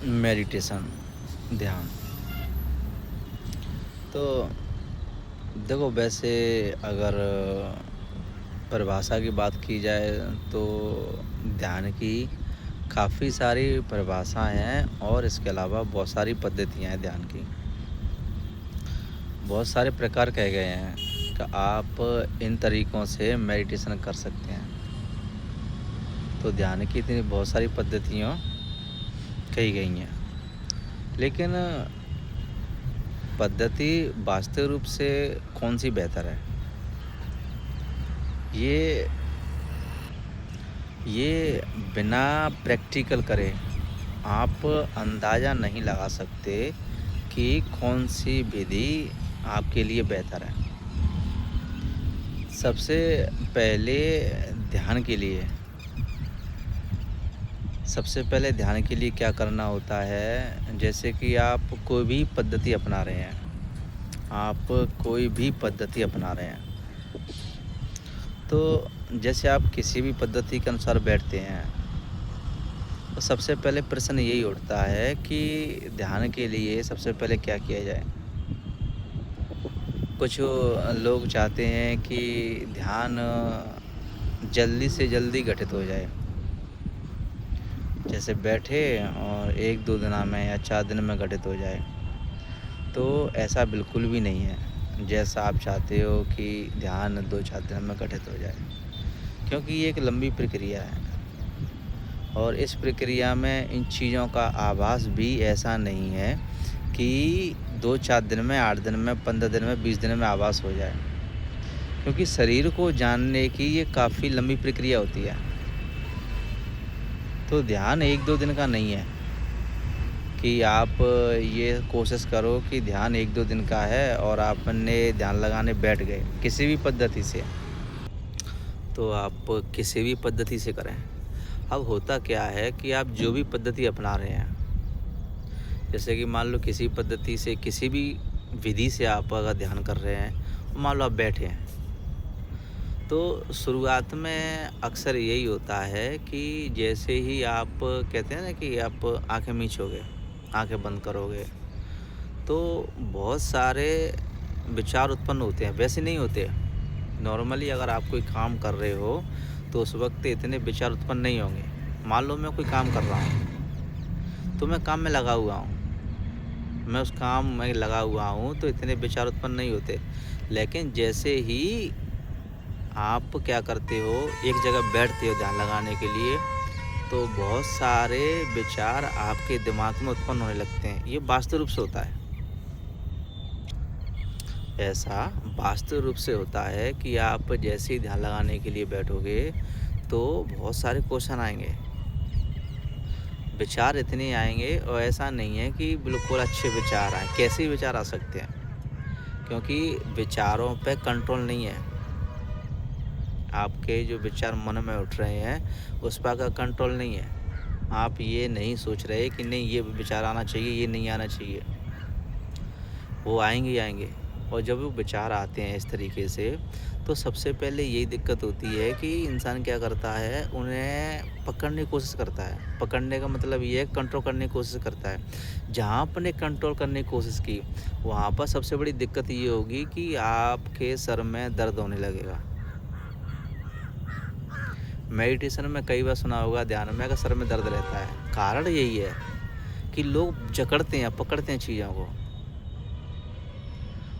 Meditation, ध्यान। तो देखो, वैसे अगर परिभाषा की बात की जाए तो ध्यान की काफ़ी सारी परिभाषाएँ हैं और इसके अलावा बहुत सारी पद्धतियाँ हैं ध्यान की। बहुत सारे प्रकार कहे गए हैं कि आप इन तरीकों से मेडिटेशन कर सकते हैं। तो ध्यान की इतनी बहुत सारी पद्धतियाँ कही गई हैं। लेकिन पद्धति वास्तविक रूप से कौन-सी बेहतर है? ये ये बिना प्रैक्टिकल करे आप अंदाज़ा नहीं लगा सकते कि कौन-सी विधि आपके लिए बेहतर है। सबसे पहले ध्यान के लिए सबसे पहले ध्यान के लिए क्या करना होता है, जैसे कि आप कोई भी पद्धति अपना रहे हैं, आप कोई भी पद्धति अपना रहे हैं, तो जैसे आप किसी भी पद्धति के अनुसार बैठते हैं, तो सबसे पहले प्रश्न यही उठता है कि ध्यान के लिए सबसे पहले क्या किया जाए? कुछ लोग चाहते हैं कि ध्यान जल्दी से जल्दी घटित हो जाए। जैसे बैठे और 1-2 दिना में या 4 दिन में घटित हो जाए। तो ऐसा बिल्कुल भी नहीं है, जैसा आप चाहते हो कि ध्यान 2-4 दिन में घटित हो जाए। क्योंकि ये एक लंबी प्रक्रिया है और इस प्रक्रिया में इन चीज़ों का आभास भी ऐसा नहीं है कि 2-4 दिन में, 8 दिन में, 15 दिन में, 20 दिन में आभास हो जाए। क्योंकि शरीर को जानने की ये काफ़ी लंबी प्रक्रिया होती है। तो ध्यान 1-2 दिन का नहीं है कि आप ये कोशिश करो कि ध्यान 1-2 दिन का है और आपने ध्यान लगाने बैठ गए, किसी भी पद्धति से। तो आप किसी भी पद्धति से करें। अब होता क्या है कि आप जो भी पद्धति अपना रहे हैं, जैसे कि मान लो किसी पद्धति से, किसी भी विधि से आप अगर ध्यान कर रहे हैं, मान लो आप बैठे हैं, तो शुरुआत में अक्सर यही होता है कि जैसे ही आप कहते हैं ना कि आप आँखें मीचोगे, आँखें बंद करोगे, तो बहुत सारे विचार उत्पन्न होते हैं, वैसे नहीं होते। नॉर्मली अगर आप कोई काम कर रहे हो, तो उस वक़्त इतने विचार उत्पन्न नहीं होंगे। मान लो मैं कोई काम कर रहा हूँ, तो मैं काम में लगा हुआ हूँ। मैं उस काम में लगा हुआ हूँ, तो इतने विचार उत्पन्न नहीं होते। लेकिन जैसे ही आप क्या करते हो, एक जगह बैठते हो ध्यान लगाने के लिए, तो बहुत सारे विचार आपके दिमाग में उत्पन्न होने लगते हैं। ये वास्तविक रूप से होता है। ऐसा वास्तविक रूप से होता है कि आप जैसे ही ध्यान लगाने के लिए बैठोगे, तो बहुत सारे क्वेश्चन आएँगे। विचार इतने आएँगे और ऐसा नहीं है कि बिल्कुल अच्छे विचार आएँ, कैसे विचार आ सकते हैं? क्योंकि विचारों पे कंट्रोल नहीं है। आपके जो विचार मन में उठ रहे हैं, उस पर का कंट्रोल नहीं है। आप ये नहीं सोच रहे कि नहीं ये विचार आना चाहिए, ये नहीं आना चाहिए। वो आएँगे ही आएँगे और जब वो विचार आते हैं इस तरीके से, तो सबसे पहले यही दिक्कत होती है कि इंसान क्या करता है, उन्हें पकड़ने की कोशिश करता है। पकड़ने का मतलब ये है कंट्रोल करने की कोशिश करता है। जहाँ आपने कंट्रोल करने की कोशिश की, वहाँ पर सबसे बड़ी दिक्कत ये होगी कि आपके सर में दर्द होने लगेगा। मेडिटेशन में कई बार सुना होगा ध्यान में अगर सर में दर्द रहता है, कारण यही है कि लोग जकड़ते हैं, पकड़ते हैं चीज़ों को।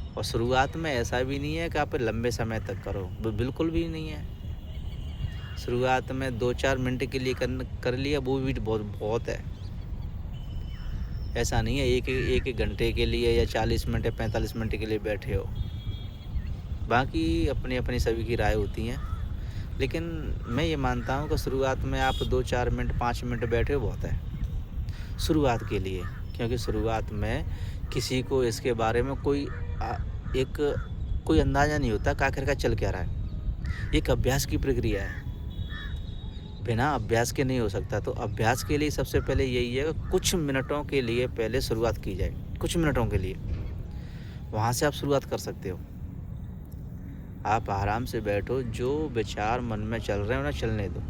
और शुरुआत में ऐसा भी नहीं है कि आप लंबे समय तक करो, बिल्कुल भी नहीं है। शुरुआत में 2-4 मिनट के लिए कर लिया, वो भी बहुत बहुत है। ऐसा नहीं है एक घंटे के लिए या 40 मिनट या 45 मिनट के लिए बैठे हो। बाकी अपनी-अपनी सभी की राय होती हैं। लेकिन मैं ये मानता हूँ कि शुरुआत में आप 2-4 मिनट, 5 मिनट बैठे हो बहुत है, शुरुआत के लिए। क्योंकि शुरुआत में किसी को इसके बारे में एक कोई अंदाज़ा नहीं होता कि आखिरकार चल क्या रहा है। एक अभ्यास की प्रक्रिया है, बिना अभ्यास के नहीं हो सकता। तो अभ्यास के लिए सबसे पहले यही है कि कुछ मिनटों के लिए पहले शुरुआत की जाए, कुछ मिनटों के लिए। वहाँ से आप शुरुआत कर सकते हो। आप आराम से बैठो, जो विचार मन में चल रहे हैं उन्हें चलने दो।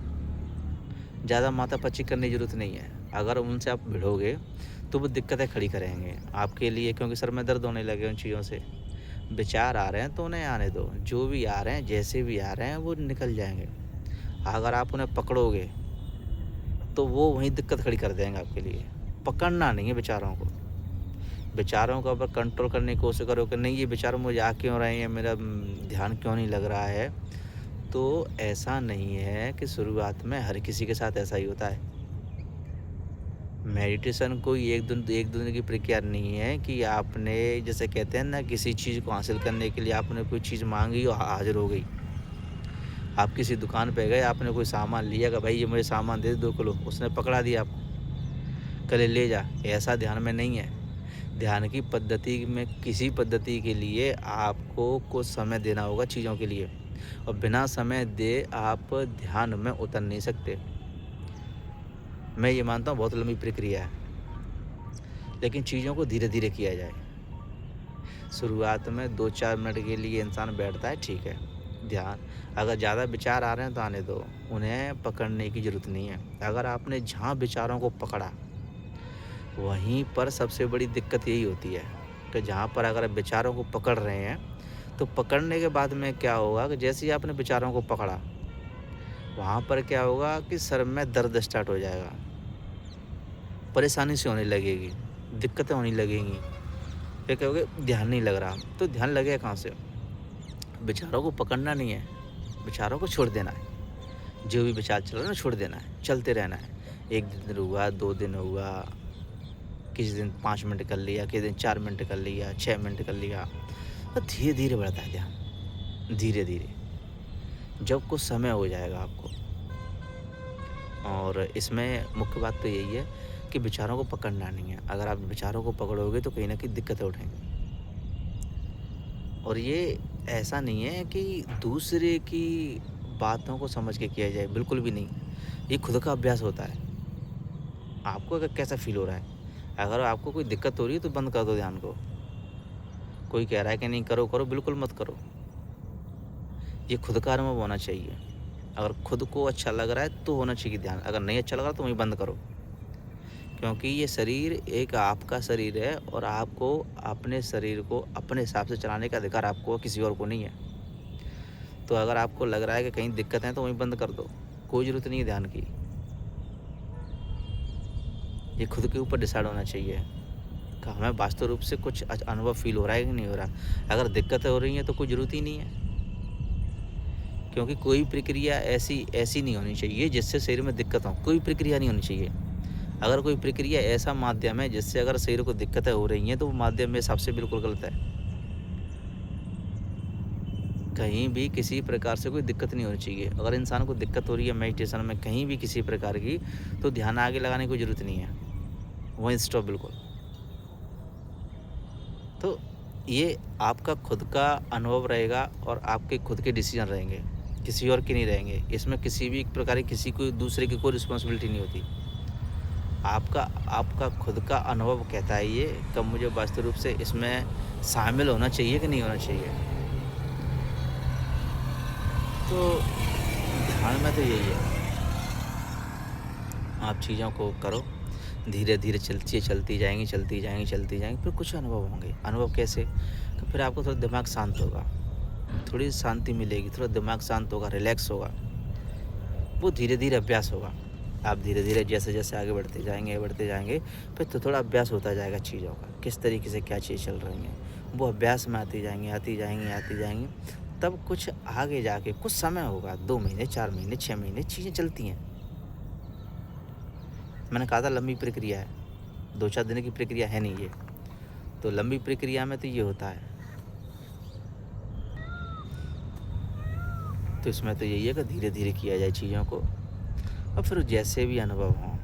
ज़्यादा माथापच्ची करने की ज़रूरत नहीं है। अगर उनसे आप भिड़ोगे तो वो दिक्कतें खड़ी करेंगे आपके लिए, क्योंकि सर में दर्द होने लगे उन चीज़ों से। विचार आ रहे हैं तो उन्हें आने दो, जो भी आ रहे हैं, जैसे भी आ रहे हैं, वो निकल जाएँगे। अगर आप उन्हें पकड़ोगे तो वो वहीं दिक्कत खड़ी कर देंगे आपके लिए। पकड़ना नहीं है विचारों को। विचारों को अगर कंट्रोल करने की कोशिश करो कि नहीं ये विचार मुझे आ क्यों रहे हैं, मेरा ध्यान क्यों नहीं लग रहा है, तो ऐसा नहीं है कि शुरुआत में हर किसी के साथ ऐसा ही होता है। मेडिटेशन कोई एक दो दिन की प्रक्रिया नहीं है कि आपने, जैसे कहते हैं ना, किसी चीज़ को हासिल करने के लिए आपने कोई चीज़ माँगी और हाज़िर हो गई। आप किसी दुकान पे गए, आपने कोई सामान लिया कि भाई ये मुझे सामान दे दे 2 किलो, उसने पकड़ा दिया आपको, कहे ले जा। ऐसा ध्यान में नहीं है। ध्यान की पद्धति में, किसी पद्धति के लिए आपको कुछ समय देना होगा चीज़ों के लिए, और बिना समय दे आप ध्यान में उतर नहीं सकते। मैं ये मानता हूँ बहुत लंबी प्रक्रिया है, लेकिन चीज़ों को धीरे-धीरे किया जाए। शुरुआत में 2-4 मिनट के लिए इंसान बैठता है, ठीक है, ध्यान। अगर ज़्यादा विचार आ रहे हैं तो आने दो, उन्हें पकड़ने की ज़रूरत नहीं है। अगर आपने जहाँ विचारों को पकड़ा, वहीं पर सबसे बड़ी दिक्कत यही होती है कि जहाँ पर अगर आप विचारों को पकड़ रहे हैं, तो पकड़ने के बाद में क्या होगा कि जैसे ही आपने विचारों को पकड़ा, वहाँ पर क्या होगा कि सर में दर्द स्टार्ट हो जाएगा, परेशानी सी होने लगेगी, दिक्कतें होने लगेंगी। फिर कहोगे ध्यान नहीं लग रहा, तो ध्यान लगेगा कहाँ से? विचारों को पकड़ना नहीं है, विचारों को छोड़ देना है। जो भी विचार चल रहा है ना, छोड़ देना है, चलते रहना है। 1 दिन हुआ, 2 दिन हुआ, किसी दिन 5 मिनट कर लिया, किसी दिन 4 मिनट कर लिया, 6 मिनट कर लिया। तो धीरे-धीरे बढ़ता है ध्यान, धीरे-धीरे। जब कुछ समय हो जाएगा आपको, और इसमें मुख्य बात तो यही है कि विचारों को पकड़ना नहीं है। अगर आप विचारों को पकड़ोगे तो कहीं न कहीं दिक्कतें उठेंगी। और ये ऐसा नहीं है कि दूसरे की बातों को समझ के किया जाए, बिल्कुल भी नहीं। ये खुद का अभ्यास होता है। आपको अगर कैसा फ़ील हो रहा है, अगर आपको कोई दिक्कत हो रही है तो बंद कर दो ध्यान को। कोई कह रहा है कि नहीं करो, करो, बिल्कुल मत करो। ये खुद का अनुभव होना चाहिए। अगर खुद को अच्छा लग रहा है तो होना चाहिए ध्यान, अगर नहीं अच्छा लग रहा तो वहीं बंद करो। क्योंकि ये शरीर एक आपका शरीर है, और आपको अपने शरीर को अपने हिसाब से चलाने का अधिकार आपको है, किसी और को नहीं है। तो अगर आपको लग रहा है कि कहीं दिक्कत है तो वहीं बंद कर दो, कोई ज़रूरत नहीं है ध्यान की। ये खुद के ऊपर डिसाइड होना चाहिए कि हमें वास्तव रूप से कुछ अनुभव फ़ील हो रहा है कि नहीं हो रहा। अगर दिक्कतें हो रही हैं तो कोई ज़रूरत ही नहीं है, क्योंकि कोई प्रक्रिया ऐसी नहीं होनी चाहिए जिससे शरीर में दिक्कत हो। कोई प्रक्रिया नहीं होनी चाहिए। अगर कोई प्रक्रिया ऐसा माध्यम है जिससे अगर शरीर को दिक्कतें हो रही हैं, तो वो माध्यम मेरे हिसाब से बिल्कुल गलत है। कहीं भी किसी प्रकार से कोई दिक्कत नहीं होनी चाहिए। अगर इंसान को दिक्कत हो रही है मेडिटेशन में कहीं भी किसी प्रकार की, तो ध्यान आगे लगाने की कोई ज़रूरत नहीं है, वहीं स्टॉप बिल्कुल। तो ये आपका खुद का अनुभव रहेगा और आपके खुद के डिसीजन रहेंगे, किसी और के नहीं रहेंगे। इसमें किसी भी प्रकार की किसी को दूसरे की कोई रिस्पॉन्सिबिलिटी नहीं होती। आपका आपका खुद का अनुभव कहता है ये कब मुझे वास्तव रूप से इसमें शामिल होना चाहिए कि नहीं होना चाहिए। तो ध्यान में तो यही है, आप चीज़ों को करो, धीरे-धीरे चलती जाएँगी, फिर कुछ अनुभव होंगे। अनुभव कैसे? कि फिर आपको थोड़ा दिमाग शांत होगा, थोड़ी शांति मिलेगी, थोड़ा दिमाग शांत होगा, रिलैक्स होगा। वो धीरे-धीरे अभ्यास होगा। आप धीरे-धीरे जैसे-जैसे आगे बढ़ते जाएँगे, फिर तो थोड़ा अभ्यास होता जाएगा चीज़ों का, किस तरीके से क्या चीज़ चल रही हैं। वो अभ्यास में आती जाएँगी, तब कुछ आगे जाके कुछ समय होगा, 2 महीने, 4 महीने, 6 महीने, चीज़ें चलती हैं। मैंने कहा था लंबी प्रक्रिया है, 2-4 दिन की प्रक्रिया है नहीं ये। तो लंबी प्रक्रिया में तो ये होता है। तो इसमें तो यही है कि धीरे-धीरे किया जाए चीज़ों को, और फिर जैसे भी अनुभव हों।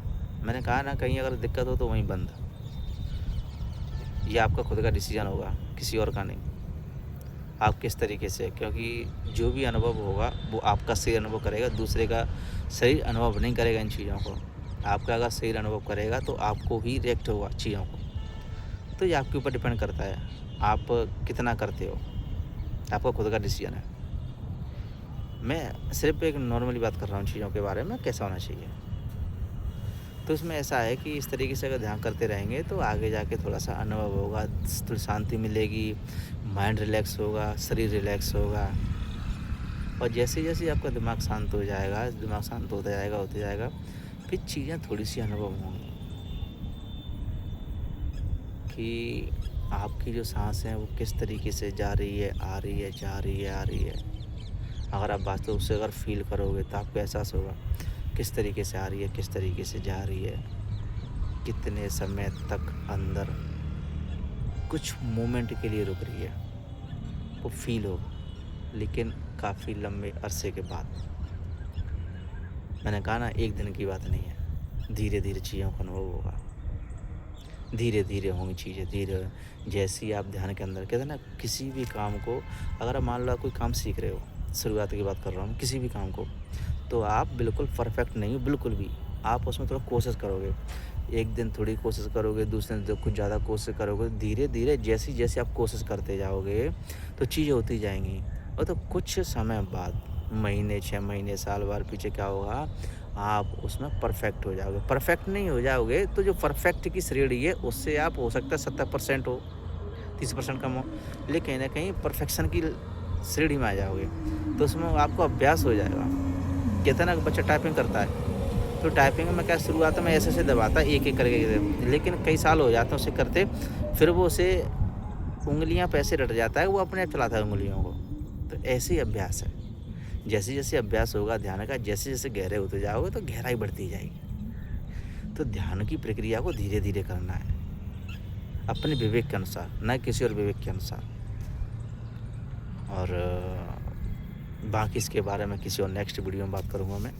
मैंने कहा ना, कहीं अगर दिक्कत हो तो वहीं बंद। ये आपका खुद का डिसीजन होगा, किसी और का नहीं। आप किस तरीके से, क्योंकि जो भी अनुभव होगा वो आपका शरीर अनुभव करेगा, दूसरे का शरीर अनुभव नहीं करेगा इन चीज़ों को। आपका अगर शरीर अनुभव करेगा तो आपको ही रिएक्ट होगा चीज़ों को। तो ये आपके ऊपर डिपेंड करता है, आप कितना करते हो, आपका खुद का डिसीजन है। मैं सिर्फ एक नॉर्मली बात कर रहा हूँ चीज़ों के बारे में, कैसा होना चाहिए। तो इसमें ऐसा है कि इस तरीके से अगर ध्यान करते रहेंगे तो आगे जाके थोड़ा-सा अनुभव होगा, थोड़ी शांति मिलेगी, माइंड रिलैक्स होगा, शरीर रिलैक्स होगा। और जैसे-जैसे आपका दिमाग शांत हो जाएगा, दिमाग शांत होता जाएगा, फिर चीज़ें थोड़ी-सी अनुभव होंगी कि आपकी जो साँस है वो किस तरीके से जा रही है, आ रही है, जा रही है, आ रही है। अगर आप वास्तव से अगर फ़ील करोगे तो आपको एहसास होगा, किस तरीके से आ रही है, किस तरीके से जा रही है, कितने समय तक अंदर कुछ मोमेंट के लिए रुक रही है, वो फ़ील होगा, लेकिन काफ़ी लंबे अरसे के बाद। मैंने कहा ना, एक दिन की बात नहीं है, धीरे-धीरे चीज़ों का अनुभव होगा। धीरे-धीरे होंगी चीज़ें, धीरे जैसे ही आप ध्यान के अंदर कहते हैं ना, किसी भी काम को अगर आप मान लो आप कोई काम सीख रहे हो, शुरुआत की बात कर रहा हूँ, किसी भी काम को, तो आप बिल्कुल परफेक्ट नहीं हो, बिल्कुल भी। आप उसमें थोड़ा कोशिश करोगे। एक दिन थोड़ी कोशिश करोगे, दूसरे दिन तो कुछ ज़्यादा कोशिश करोगे, धीरे-धीरे जैसे-जैसे आप कोशिश करते जाओगे, तो चीज़ें होती जाएँगी। और तो कुछ समय बाद, महीने, 6 महीने, साल भर पीछे क्या होगा, आप उसमें परफेक्ट हो जाओगे। परफेक्ट नहीं हो जाओगे तो जो परफेक्ट की श्रेणी है उससे आप हो सकता है 70% हो, 30% कम हो, लेकिन कहीं न कहीं परफेक्शन की श्रेणी में आ जाओगे। तो उसमें आपको अभ्यास हो जाएगा। कहते हैं ना कि बच्चा टाइपिंग करता है, तो टाइपिंग में क्या शुरुआत में ऐसे-ऐसे दबाता है एक-एक करके, लेकिन कई साल हो जाते हैं उसे करते, फिर वो उसे उँगलियाँ पे ऐसे रट जाता है, वो अपने आप चलाता है उँगलियों को। तो ऐसे ही अभ्यास है। जैसे-जैसे अभ्यास होगा ध्यान का, जैसे-जैसे गहरे होते जाओगे तो गहराई बढ़ती जाएगी। तो ध्यान की प्रक्रिया को धीरे-धीरे करना है, अपने विवेक के अनुसार, ना किसी और विवेक के अनुसार। और बाकी इसके बारे में किसी और नेक्स्ट वीडियो में बात करूँगा मैं।